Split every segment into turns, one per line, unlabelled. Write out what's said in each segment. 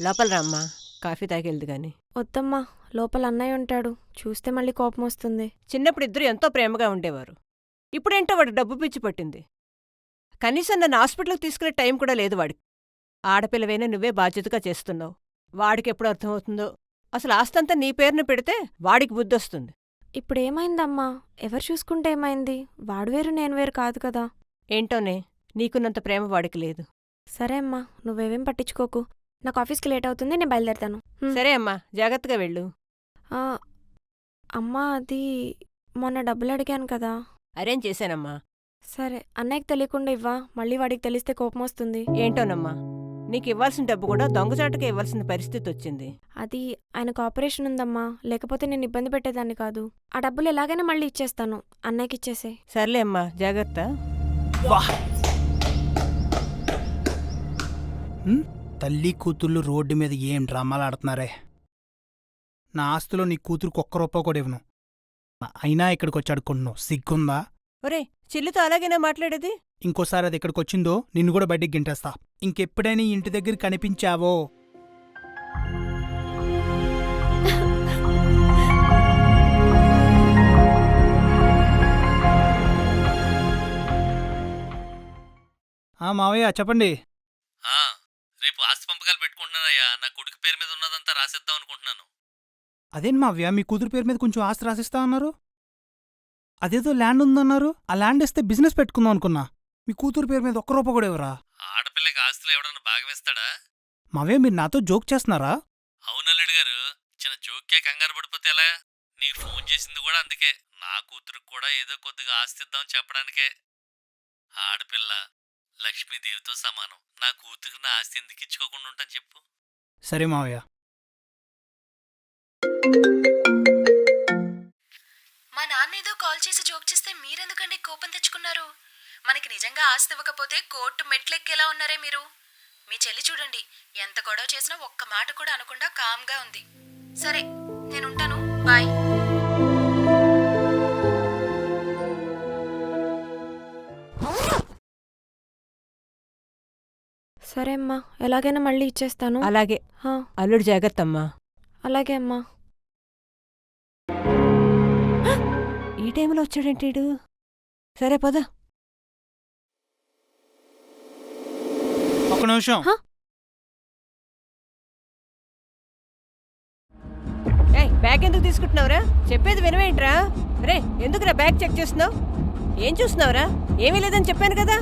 లోపల రమ్మా, కాఫీ తాగెళ్దు గాని.
వద్దమ్మా, లోపల అన్నయ్య ఉంటాడు. చూస్తే మళ్ళీ కోపం వస్తుంది.
చిన్నప్పుడు ఇద్దరు ఎంతో ప్రేమగా ఉండేవారు. ఇప్పుడేంటో వాడు డబ్బు పిచ్చి పట్టింది. కనీసం నన్ను హాస్పిటల్కి తీసుకునే టైం కూడా లేదు వాడికి. ఆడపిల్లవైనా నువ్వే బాధ్యతగా చేస్తున్నావు. వాడికెప్పుడు అర్థమవుతుందో. అసలు ఆస్తంతా నీ పేరున పెడితే వాడికి బుద్ధొస్తుంది.
ఇప్పుడేమైందమ్మా? ఎవరు చూసుకుంటే ఏమైంది? వాడు వేరు నేను వేరు కాదు కదా.
ఏంటోనే, నీకున్నంత ప్రేమ వాడికి లేదు.
సరే అమ్మా, నువ్వేవేం పట్టించుకోకు. నాకు ఆఫీస్కి లేట్ అవుతుంది, నేను బయలుదేరతాను.
సరే అమ్మా, జాగ్రత్తగా వెళ్ళు.
ఆ, అమ్మా అది మొన్న డబ్బులు అడిగాను కదా.
అరేంజ్ చేశానమ్మా.
సరే, అన్నయ్యకి తెలియకుండా ఇవ్వా, మళ్ళీ వాడికి తెలిస్తే కోపం వస్తుంది.
ఏంటోనమ్మా, నీకు ఇవ్వాల్సిన డబ్బు కూడా దొంగచాటుగా ఇవ్వాల్సిన పరిస్థితి వచ్చింది.
అది ఆయనకు ఆపరేషన్ ఉందమ్మా, లేకపోతే నేను ఇబ్బంది పెట్టేదాన్ని కాదు. ఆ డబ్బులు ఎలాగైనా మళ్ళీ ఇచ్చేస్తాను. అన్నయ్యకి ఇచ్చేసే.
సర్లే అమ్మా, జాగ్రత్త.
తల్లి కూతుళ్ళు రోడ్డు మీద ఏం డ్రామాలు ఆడుతున్నారే. నా ఆస్తిలో నీ కూతురుకు ఒక్క రూపాయి కూడా ఇవ్వను. అయినా ఇక్కడికి వచ్చి అడుక్కుంటున్నావు, సిగ్గుందా?
ఒరే, చెల్లితో అలాగేనా మాట్లాడేది?
ఇంకోసారి అది ఇక్కడికొచ్చిందో నిన్ను కూడా బయటికి గింటేస్తా. ఇంకెప్పుడైనా ఇంటి దగ్గర కనిపించావో మావయ్య చెప్పండి.
రేపు ఆస్తి పంపకాలు పెట్టుకుంటున్నానయ్యా. నా కొడుకు పేరు మీద ఉన్నదంతా రాసేద్దాం అనుకుంటున్నాను.
అదేం మావయ్య, మీ కూతురు పేరు మీద కొంచెం ఆస్తి రాసిస్తా అన్నారు. అదేదో ల్యాండ్ ఉందన్నారు. ఆ ల్యాండ్ ఇస్తే బిజినెస్ పెట్టుకుందాం అనుకున్నా. మీ కూతురు పేరు మీద ఒక్క రూపాయి కూడా ఎవరా?
ఆడపిల్లకి ఆస్తిలో ఎవడన్నా భాగమిస్తాడా?
మావయ్య, మీరు నాతో జోక్ చేస్తున్నారా?
అవునల్లుడు గారు, చిన్న జోక్కే కంగారు పడిపోతే ఎలా? నీకు ఫోన్ చేసింది కూడా అందుకే. నా కూతురుకు కూడా ఏదో కొద్దిగా ఆస్తి ఇద్దాం చెప్పడానికే. ఆడపిల్ల లక్ష్మీదేవితో సమానం. నా కూతురు నా ఆస్తి ఎందుకు ఇచ్చుకోకుండా ఉంటాను చెప్పు.
సరే మావయ్య.
మా నాన్నేదో కాల్ చేసి జోక్ చేస్తే మీరెందుకండి కోపం తెచ్చుకున్నారు? మనకి నిజంగా ఆస్తి ఇవ్వకపోతే కోర్టు మెట్లెక్కేలా ఉన్నారే మీరు. మీ చెల్లి చూడండి, ఎంత గొడవ చేసినా ఒక్క మాట కూడా అనకుండా కామ్గా ఉంది. సరే, నేనుంటాను, బాయ్.
సరే అమ్మా, ఎలాగైనా మళ్ళీ ఇచ్చేస్తాను.
అలాగే.
ఆ,
అల్లుడు జాగ్రత్త అమ్మా.
అలాగే అమ్మా.
ఈ టైంలో వచ్చాడేంటీడు? సరే పద.
ఒక్క నిమిషం.
ఏయ్, బ్యాగ్ ఎందుకు తీసుకుంటున్నావురా? చెప్పేది వినవేంట్రా? రే, ఎందుకురా బ్యాగ్ చెక్ చేస్తున్నావు? ఏం చూస్తున్నావురా? ఏమీ లేదని చెప్పాను కదా.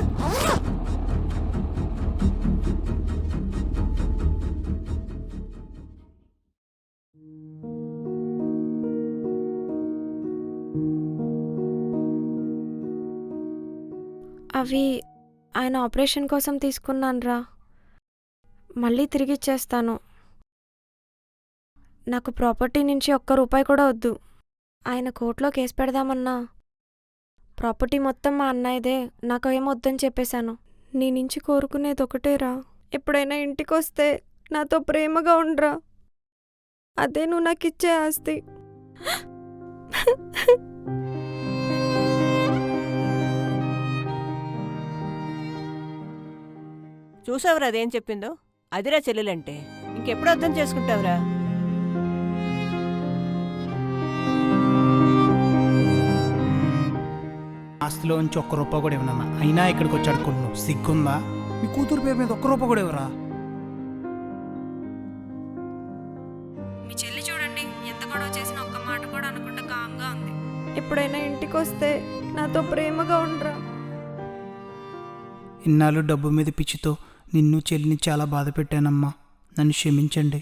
అవి ఆయన ఆపరేషన్ కోసం తీసుకున్నాన్రా. మళ్ళీ తిరిగిచ్చేస్తాను. నాకు ప్రాపర్టీ నుంచి ఒక్క రూపాయి కూడా వద్దు. ఆయన కోర్టులో కేసు పెడదామన్నా ప్రాపర్టీ మొత్తం మా అన్నయ్యదే, నాకు ఏమొద్దని చెప్పేశాను. నీ నుంచి కోరుకునేది ఒకటేరా, ఎప్పుడైనా ఇంటికొస్తే నాతో ప్రేమగా ఉండరా. అదే నువ్వు నాకు ఇచ్చే ఆస్తి.
చూసావురా అదేం చెప్పిందో? అదిరా చెల్లెలంటే. ఇంకెప్పుడు అర్థం చేసుకుంటావురా?
ఆస్తిలోంచి ఒక్క రూపాయి కూడా ఇవ్వనన్నా. అయినా ఇక్కడికి వచ్చి అడుక్కుంటున్నావు, సిగ్గుందా? మీ కూతురు పేరు మీద ఒక్క రూపాయి కూడా ఎవరా?
మీ చెల్లి చూడండి, ఎంత గొడవ చేసిన ఒక్క మాట కూడా అనకుండా కామ్గా ఉంది. ఎప్పుడైనా ఇంటికొస్తే నాతో ప్రేమగా ఉండరా.
ఇన్నాళ్ళు డబ్బు మీద పిచ్చితో నిన్ను చెల్లిని చాలా బాధ పెట్టానమ్మా. నన్ను క్షమించండి.